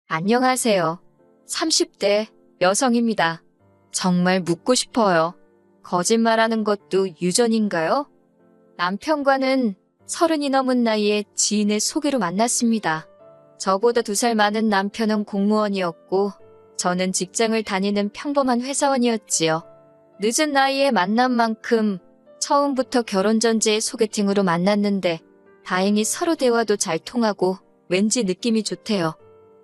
안녕하세요. 30대 여성입니다. 정말 묻고 싶어요. 거짓말하는 것도 유전인가요? 남편과는 30이 넘은 나이에 지인의 소개로 만났습니다. 저보다 2살 많은 남편은 공무원이었고 저는 직장을 다니는 평범한 회사원이었지요. 늦은 나이에 만난 만큼 처음부터 결혼 전제의 소개팅으로 만났는데 다행히 서로 대화도 잘 통하고 왠지 느낌이 좋대요.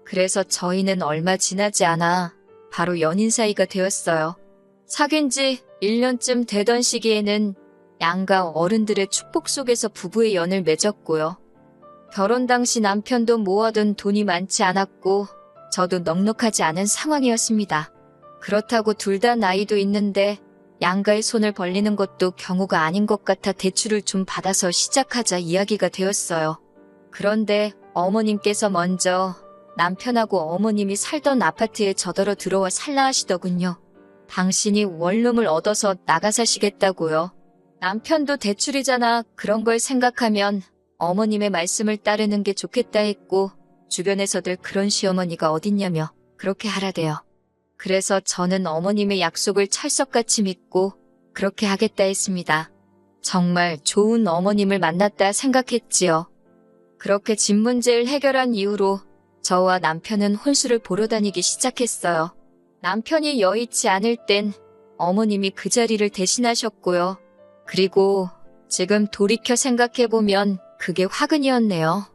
그래서 저희는 얼마 지나지 않아 바로 연인 사이가 되었어요. 사귄 지 1년쯤 되던 시기에는 양가 어른들의 축복 속에서 부부의 연을 맺었고요. 결혼 당시 남편도 모아둔 돈이 많지 않았고 저도 넉넉하지 않은 상황이었습니다. 그렇다고 둘 다 나이도 있는데 양가의 손을 벌리는 것도 경우가 아닌 것 같아 대출을 좀 받아서 시작하자 이야기가 되었어요. 그런데 어머님께서 먼저 남편하고 어머님이 살던 아파트에 저더러 들어와 살라 하시더군요. 당신이 원룸을 얻어서 나가 사시겠다고요. 남편도 대출이잖아. 그런 걸 생각하면 어머님의 말씀을 따르는 게 좋겠다 했고 주변에서들 그런 시어머니가 어딨냐며 그렇게 하라대요. 그래서 저는 어머님의 약속을 찰석같이 믿고 그렇게 하겠다 했습니다. 정말 좋은 어머님을 만났다 생각했지요. 그렇게 집 문제를 해결한 이후로 저와 남편은 혼수를 보러 다니기 시작했어요. 남편이 여의치 않을 땐 어머님이 그 자리를 대신하셨고요. 그리고 지금 돌이켜 생각해보면 그게 화근이었네요.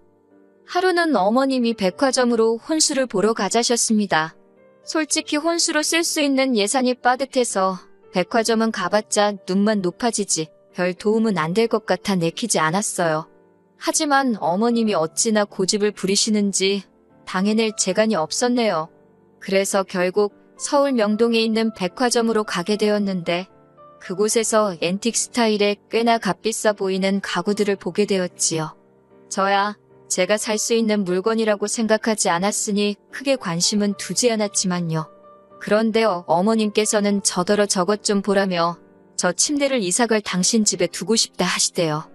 하루는 어머님이 백화점으로 혼수를 보러 가자셨습니다. 솔직히 혼수로 쓸 수 있는 예산이 빠듯해서 백화점은 가봤자 눈만 높아지지 별 도움은 안 될 것 같아 내키지 않았어요. 하지만 어머님이 어찌나 고집을 부리시는지 당해낼 재간이 없었네요. 그래서 결국 서울 명동에 있는 백화점으로 가게 되었는데 그곳에서 앤틱 스타일의 꽤나 값비싸 보이는 가구들을 보게 되었지요. 저야 제가 살 수 있는 물건이라고 생각하지 않았으니 크게 관심은 두지 않았지만요. 그런데 어머님께서는 저더러 저것 좀 보라며 저 침대를 이사갈 당신 집에 두고 싶다 하시대요.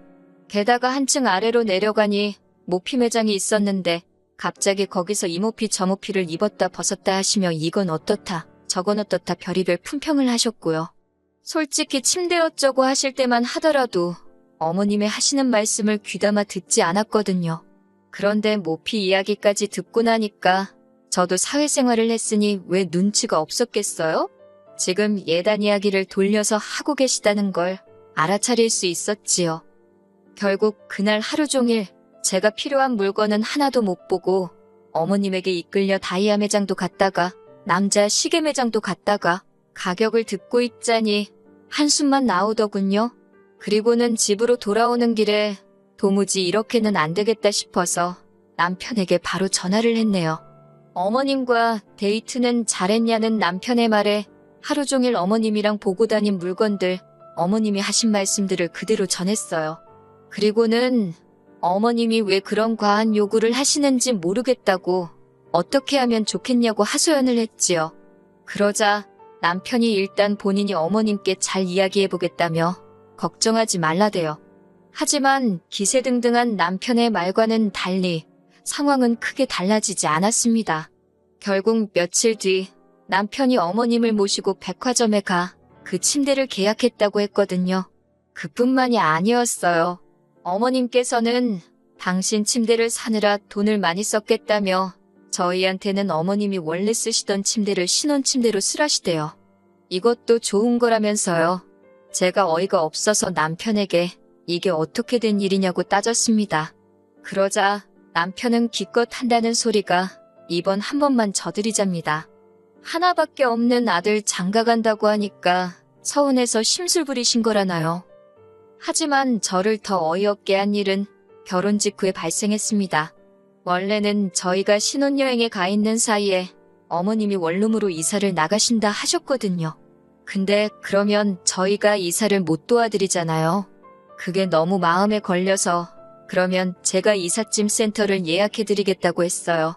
게다가 한층 아래로 내려가니 모피 매장이 있었는데 갑자기 거기서 이 모피 저 모피를 입었다 벗었다 하시며 이건 어떻다 저건 어떻다 별의별 품평을 하셨고요. 솔직히 침대 어쩌고 하실 때만 하더라도 어머님의 하시는 말씀을 귀담아 듣지 않았거든요. 그런데 모피 이야기까지 듣고 나니까 저도 사회생활을 했으니 왜 눈치가 없었겠어요? 지금 예단 이야기를 돌려서 하고 계시다는 걸 알아차릴 수 있었지요. 결국 그날 하루 종일 제가 필요한 물건은 하나도 못 보고 어머님에게 이끌려 다이아 매장도 갔다가 남자 시계 매장도 갔다가 가격을 듣고 있자니 한숨만 나오더군요. 그리고는 집으로 돌아오는 길에 도무지 이렇게는 안 되겠다 싶어서 남편에게 바로 전화를 했네요. 어머님과 데이트는 잘했냐는 남편의 말에 하루 종일 어머님이랑 보고 다닌 물건들, 어머님이 하신 말씀들을 그대로 전했어요. 그리고는 어머님이 왜 그런 과한 요구를 하시는지 모르겠다고 어떻게 하면 좋겠냐고 하소연을 했지요. 그러자 남편이 일단 본인이 어머님께 잘 이야기해보겠다며 걱정하지 말라대요. 하지만 기세등등한 남편의 말과는 달리 상황은 크게 달라지지 않았습니다. 결국 며칠 뒤 남편이 어머님을 모시고 백화점에 가 그 침대를 계약했다고 했거든요. 그뿐만이 아니었어요. 어머님께서는 당신 침대를 사느라 돈을 많이 썼겠다며 저희한테는 어머님이 원래 쓰시던 침대를 신혼침대로 쓰라시대요. 이것도 좋은 거라면서요. 제가 어이가 없어서 남편에게 이게 어떻게 된 일이냐고 따졌습니다. 그러자 남편은 기껏 한다는 소리가 이번 한 번만 저들이잡니다. 하나밖에 없는 아들 장가간다고 하니까 서운해서 심술 부리신 거라나요. 하지만 저를 더 어이없게 한 일은 결혼 직후에 발생했습니다. 원래는 저희가 신혼여행에 가 있는 사이에 어머님이 원룸으로 이사를 나가신다 하셨거든요. 근데 그러면 저희가 이사를 못 도와드리잖아요. 그게 너무 마음에 걸려서 그러면 제가 이삿짐 센터를 예약해드리겠다고 했어요.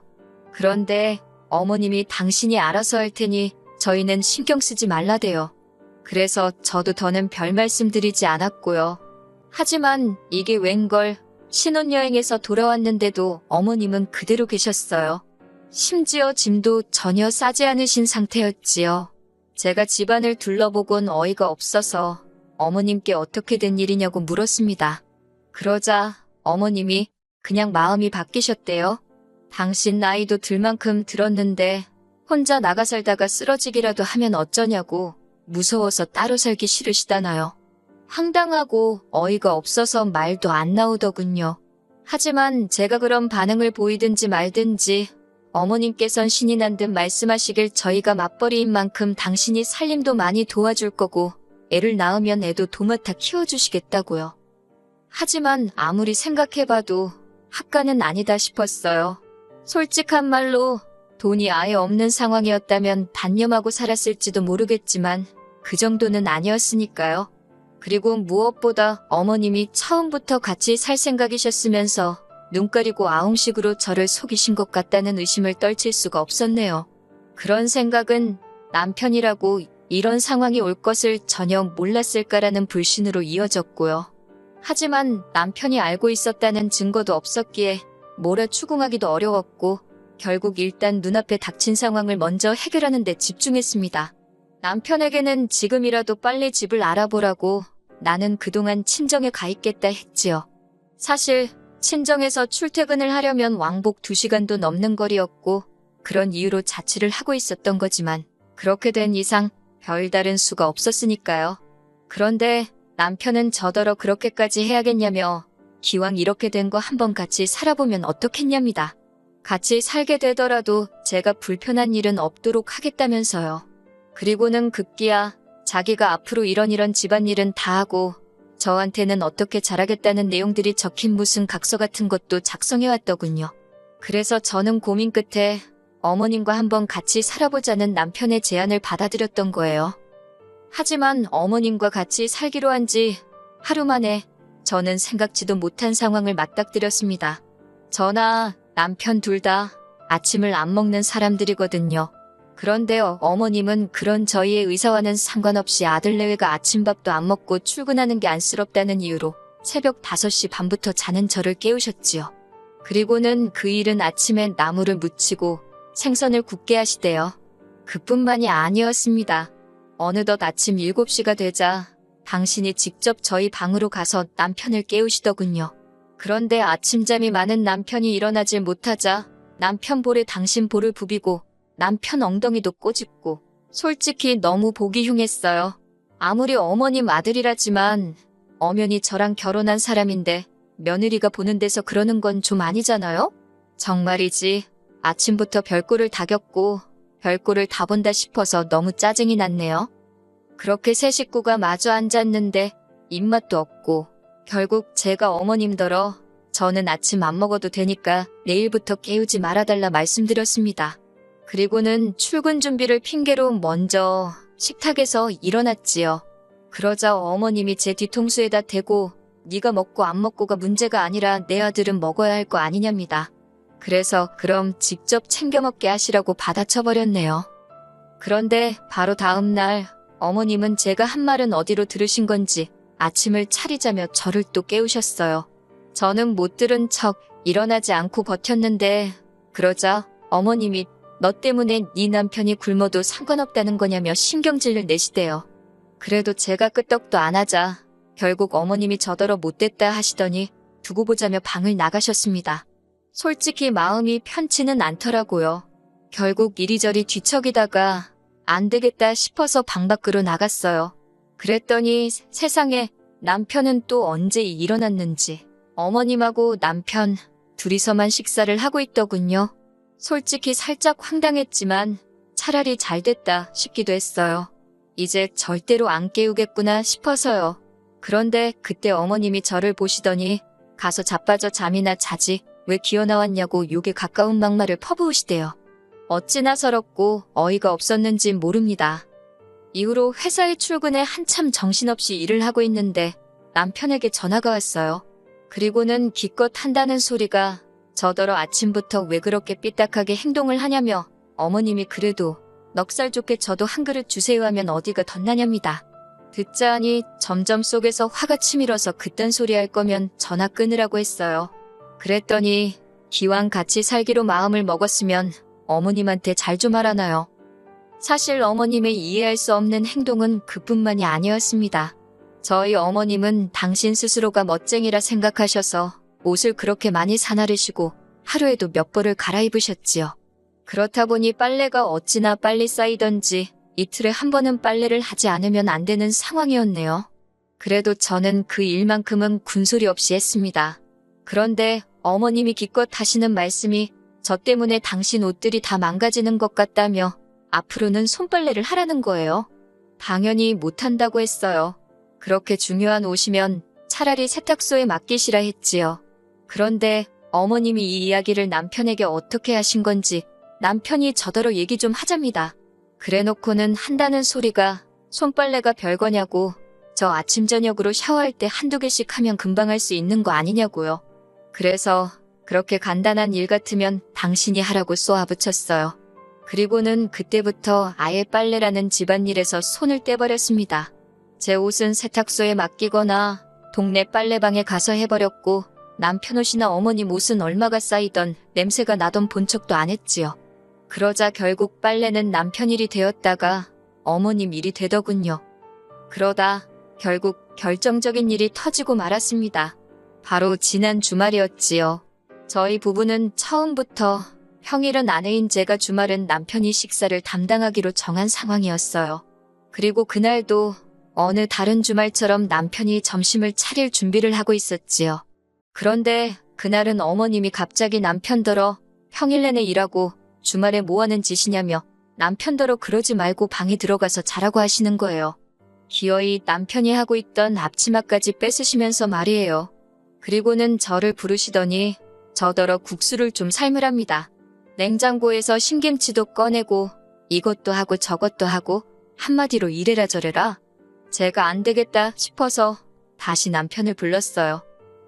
그런데 어머님이 당신이 알아서 할 테니 저희는 신경 쓰지 말라대요. 그래서 저도 더는 별 말씀드리지 않았고요. 하지만 이게 웬걸 신혼여행에서 돌아왔는데도 어머님은 그대로 계셨어요. 심지어 짐도 전혀 싸지 않으신 상태였지요. 제가 집안을 둘러보곤 어이가 없어서 어머님께 어떻게 된 일이냐고 물었습니다. 그러자 어머님이 그냥 마음이 바뀌셨대요. 당신 나이도 들 만큼 들었는데 혼자 나가 살다가 쓰러지기라도 하면 어쩌냐고 무서워서 따로 살기 싫으시다나요. 황당하고 어이가 없어서 말도 안 나오더군요. 하지만 제가 그런 반응을 보이든지 말든지 어머님께선 신이 난 듯 말씀하시길 저희가 맞벌이인 만큼 당신이 살림도 많이 도와줄 거고 애를 낳으면 애도 도맡아 키워주시겠다고요. 하지만 아무리 생각해봐도 합가는 아니다 싶었어요. 솔직한 말로 돈이 아예 없는 상황이었다면 단념하고 살았을지도 모르겠지만 그 정도는 아니었으니까요. 그리고 무엇보다 어머님이 처음부터 같이 살 생각이셨으면서 눈 가리고 아웅식으로 저를 속이신 것 같다는 의심을 떨칠 수가 없었네요. 그런 생각은 남편이라고 이런 상황이 올 것을 전혀 몰랐을까라는 불신으로 이어졌고요. 하지만 남편이 알고 있었다는 증거도 없었기에 뭐라 추궁하기도 어려웠고 결국 일단 눈앞에 닥친 상황을 먼저 해결하는 데 집중했습니다. 남편에게는 지금이라도 빨리 집을 알아보라고 나는 그동안 친정에 가 있겠다 했지요. 사실 친정에서 출퇴근을 하려면 왕복 2시간도 넘는 거리였고 그런 이유로 자취를 하고 있었던 거지만 그렇게 된 이상 별다른 수가 없었으니까요. 그런데 남편은 저더러 그렇게까지 해야겠냐며 기왕 이렇게 된 거 한번 같이 살아보면 어떻겠냐입니다. 같이 살게 되더라도 제가 불편한 일은 없도록 하겠다면서요. 그리고는 급기야 자기가 앞으로 이런 집안일은 다 하고 저한테는 어떻게 잘하겠다는 내용들이 적힌 무슨 각서 같은 것도 작성해왔더군요. 그래서 저는 고민 끝에 어머님과 한번 같이 살아보자는 남편의 제안을 받아들였던 거예요. 하지만 어머님과 같이 살기로 한 지 하루 만에 저는 생각지도 못한 상황을 맞닥뜨렸습니다. 저나 남편 둘 다 아침을 안 먹는 사람들이거든요. 그런데 어머님은 그런 저희의 의사와는 상관없이 아들 내외가 아침밥도 안 먹고 출근하는 게 안쓰럽다는 이유로 새벽 5시 반부터 자는 저를 깨우셨지요. 그리고는 그 일은 아침에 나물을 무치고 생선을 굽게 하시대요. 그뿐만이 아니었습니다. 어느덧 아침 7시가 되자 당신이 직접 저희 방으로 가서 남편을 깨우시더군요. 그런데 아침잠이 많은 남편이 일어나질 못하자 남편 볼에 당신 볼을 부비고 남편 엉덩이도 꼬집고 솔직히 너무 보기 흉했어요. 아무리 어머님 아들이라지만 엄연히 저랑 결혼한 사람인데 며느리가 보는 데서 그러는 건 좀 아니잖아요? 정말이지 아침부터 별꼴을 다 겪고 별꼴을 다 본다 싶어서 너무 짜증이 났네요. 그렇게 세 식구가 마주 앉았는데 입맛도 없고 결국 제가 어머님더러 저는 아침 안 먹어도 되니까 내일부터 깨우지 말아달라 말씀드렸습니다. 그리고는 출근 준비를 핑계로 먼저 식탁에서 일어났지요. 그러자 어머님이 제 뒤통수에다 대고 네가 먹고 안 먹고가 문제가 아니라 내 아들은 먹어야 할 거 아니냐입니다. 그래서 그럼 직접 챙겨 먹게 하시라고 받아쳐버렸네요. 그런데 바로 다음 날 어머님은 제가 한 말은 어디로 들으신 건지 아침을 차리자며 저를 또 깨우셨어요. 저는 못 들은 척 일어나지 않고 버텼는데 그러자 어머님이 너 때문에 네 남편이 굶어도 상관없다는 거냐며 신경질을 내시대요. 그래도 제가 끄떡도 안 하자 결국 어머님이 저더러 못됐다 하시더니 두고 보자며 방을 나가셨습니다. 솔직히 마음이 편치는 않더라고요. 결국 이리저리 뒤척이다가 안 되겠다 싶어서 방 밖으로 나갔어요. 그랬더니 세상에 남편은 또 언제 일어났는지 어머님하고 남편 둘이서만 식사를 하고 있더군요. 솔직히 살짝 황당했지만 차라리 잘 됐다 싶기도 했어요. 이제 절대로 안 깨우겠구나 싶어서요. 그런데 그때 어머님이 저를 보시더니 가서 자빠져 잠이나 자지 왜 기어나왔냐고 욕에 가까운 막말을 퍼부으시대요. 어찌나 서럽고 어이가 없었는지 모릅니다. 이후로 회사에 출근해 한참 정신없이 일을 하고 있는데 남편에게 전화가 왔어요. 그리고는 기껏 한다는 소리가 저더러 아침부터 왜 그렇게 삐딱하게 행동을 하냐며 어머님이 그래도 넉살 좋게 저도 한 그릇 주세요 하면 어디가 덧나냐입니다. 듣자 하니 점점 속에서 화가 치밀어서 그딴 소리 할 거면 전화 끊으라고 했어요. 그랬더니 기왕 같이 살기로 마음을 먹었으면 어머님한테 잘 좀 하라나요? 사실 어머님의 이해할 수 없는 행동은 그뿐만이 아니었습니다. 저희 어머님은 당신 스스로가 멋쟁이라 생각하셔서 옷을 그렇게 많이 사나르시고 하루에도 몇 벌을 갈아입으셨지요. 그렇다 보니 빨래가 어찌나 빨리 쌓이던지 이틀에 한 번은 빨래를 하지 않으면 안 되는 상황이었네요. 그래도 저는 그 일만큼은 군소리 없이 했습니다. 그런데 어머님이 기껏 하시는 말씀이 저 때문에 당신 옷들이 다 망가지는 것 같다며 앞으로는 손빨래를 하라는 거예요. 당연히 못한다고 했어요. 그렇게 중요한 옷이면 차라리 세탁소에 맡기시라 했지요. 그런데 어머님이 이 이야기를 남편에게 어떻게 하신 건지 남편이 저더러 얘기 좀 하잡니다. 그래놓고는 한다는 소리가 손빨래가 별거냐고, 저 아침 저녁으로 샤워할 때 한두 개씩 하면 금방 할 수 있는 거 아니냐고요. 그래서 그렇게 간단한 일 같으면 당신이 하라고 쏘아붙였어요. 그리고는 그때부터 아예 빨래라는 집안일에서 손을 떼버렸습니다. 제 옷은 세탁소에 맡기거나 동네 빨래방에 가서 해버렸고, 남편 옷이나 어머님 옷은 얼마가 쌓이던 냄새가 나던 본 척도 안 했지요. 그러자 결국 빨래는 남편 일이 되었다가 어머님 일이 되더군요. 그러다 결국 결정적인 일이 터지고 말았습니다. 바로 지난 주말이었지요. 저희 부부는 처음부터 평일은 아내인 제가, 주말은 남편이 식사를 담당하기로 정한 상황이었어요. 그리고 그날도 어느 다른 주말처럼 남편이 점심을 차릴 준비를 하고 있었지요. 그런데 그날은 어머님이 갑자기 남편더러 평일 내내 일하고 주말에 뭐하는 짓이냐며 남편더러 그러지 말고 방에 들어가서 자라고 하시는 거예요. 기어이 남편이 하고 있던 앞치마까지 뺏으시면서 말이에요. 그리고는 저를 부르시더니 저더러 국수를 좀 삶으랍니다. 냉장고에서 신김치도 꺼내고 이것도 하고 저것도 하고, 한마디로 이래라 저래라. 제가 안 되겠다 싶어서 다시 남편을 불렀어요.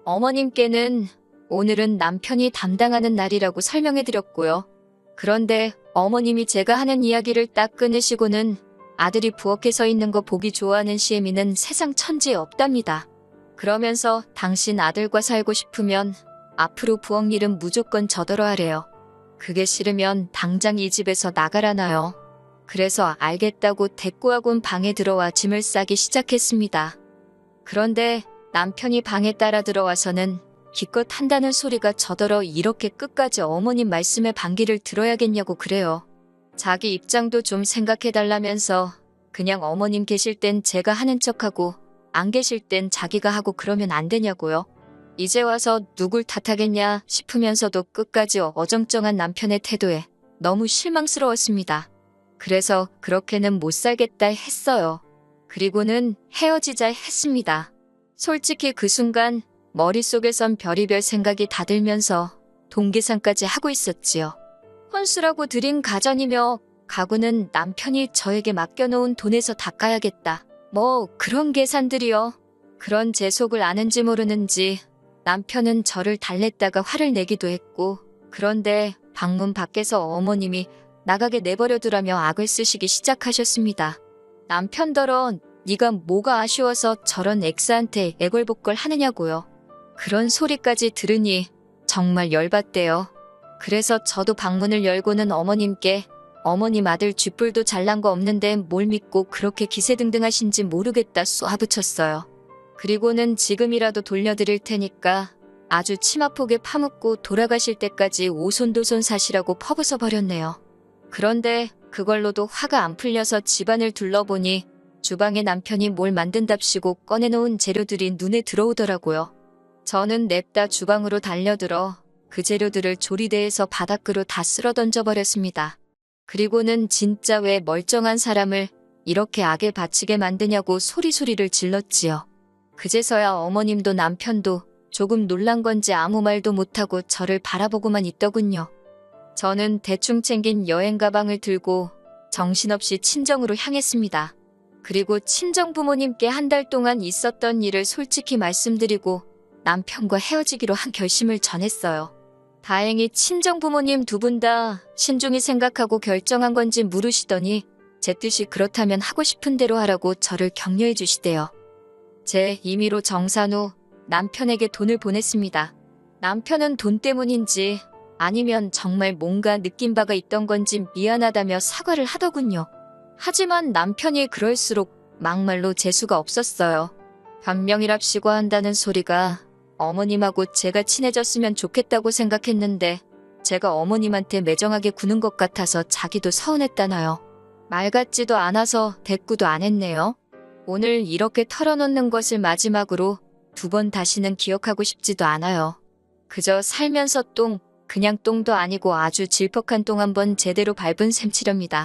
어머님께는 오늘은 남편이 담당하는 날이라고 설명해드렸고요. 그런데 어머님이 제가 하는 이야기를 딱 끊으시고는 아들이 부엌에 서 있는 거 보기 좋아하는 시애미는 세상 천지에 없답니다. 그러면서 당신 아들과 살고 싶으면 앞으로 부엌 일은 무조건 저더러 하래요. 그게 싫으면 당장 이 집에서 나가라나요. 그래서 알겠다고 대꾸하곤 방에 들어와 짐을 싸기 시작했습니다. 그런데 남편이 방에 따라 들어와서는 기껏 한다는 소리가 저더러 이렇게 끝까지 어머님 말씀에 반기를 들어야겠냐고 그래요. 자기 입장도 좀 생각해달라면서 그냥 어머님 계실 땐 제가 하는 척하고 안 계실 땐 자기가 하고 그러면 안 되냐고요. 이제 와서 누굴 탓하겠냐 싶으면서도 끝까지 어정쩡한 남편의 태도에 너무 실망스러웠습니다. 그래서 그렇게는 못 살겠다 했어요. 그리고는 헤어지자 했습니다. 솔직히 그 순간 머릿속에선 별의별 생각이 다 들면서 돈 계산까지 하고 있었지요. 혼수라고 들인 가전이며 가구는 남편이 저에게 맡겨놓은 돈에서 닦아야겠다. 뭐 그런 계산들이요. 그런 제 속을 아는지 모르는지 남편은 저를 달랬다가 화를 내기도 했고, 그런데 방문 밖에서 어머님이 나가게 내버려두라며 악을 쓰시기 시작하셨습니다. 남편더러 네가 뭐가 아쉬워서 저런 엑스한테 애걸복걸 하느냐고요. 그런 소리까지 들으니 정말 열받대요. 그래서 저도 방문을 열고는 어머님께 어머님 아들 쥐뿔도 잘난 거 없는데 뭘 믿고 그렇게 기세등등하신지 모르겠다 쏘아붙였어요. 그리고는 지금이라도 돌려드릴 테니까 아주 치마폭에 파묻고 돌아가실 때까지 오손도손 사시라고 퍼부숴 버렸네요. 그런데 그걸로도 화가 안 풀려서 집안을 둘러보니 주방에 남편이 뭘 만든답시고 꺼내놓은 재료들이 눈에 들어오더라고요. 저는 냅다 주방으로 달려들어 그 재료들을 조리대에서 바닥으로 다 쓸어 던져버렸습니다. 그리고는 진짜 왜 멀쩡한 사람을 이렇게 악에 바치게 만드냐고 소리소리를 질렀지요. 그제서야 어머님도 남편도 조금 놀란 건지 아무 말도 못하고 저를 바라보고만 있더군요. 저는 대충 챙긴 여행 가방을 들고 정신없이 친정으로 향했습니다. 그리고 친정 부모님께 한 달 동안 있었던 일을 솔직히 말씀드리고 남편과 헤어지기로 한 결심을 전했어요. 다행히 친정 부모님 두 분 다 신중히 생각하고 결정한 건지 물으시더니 제 뜻이 그렇다면 하고 싶은 대로 하라고 저를 격려해 주시대요. 제 임의로 정산 후 남편에게 돈을 보냈습니다. 남편은 돈 때문인지 아니면 정말 뭔가 느낀 바가 있던 건지 미안하다며 사과를 하더군요. 하지만 남편이 그럴수록 막말로 재수가 없었어요. 변명이랍시고 한다는 소리가 어머님하고 제가 친해졌으면 좋겠다고 생각했는데 제가 어머님한테 매정하게 구는 것 같아서 자기도 서운했다나요. 말 같지도 않아서 대꾸도 안 했네요. 오늘 이렇게 털어놓는 것을 마지막으로 2번 다시는 기억하고 싶지도 않아요. 그저 살면서 그냥 똥도 아니고 아주 질퍽한 똥 한번 제대로 밟은 셈 치렵니다.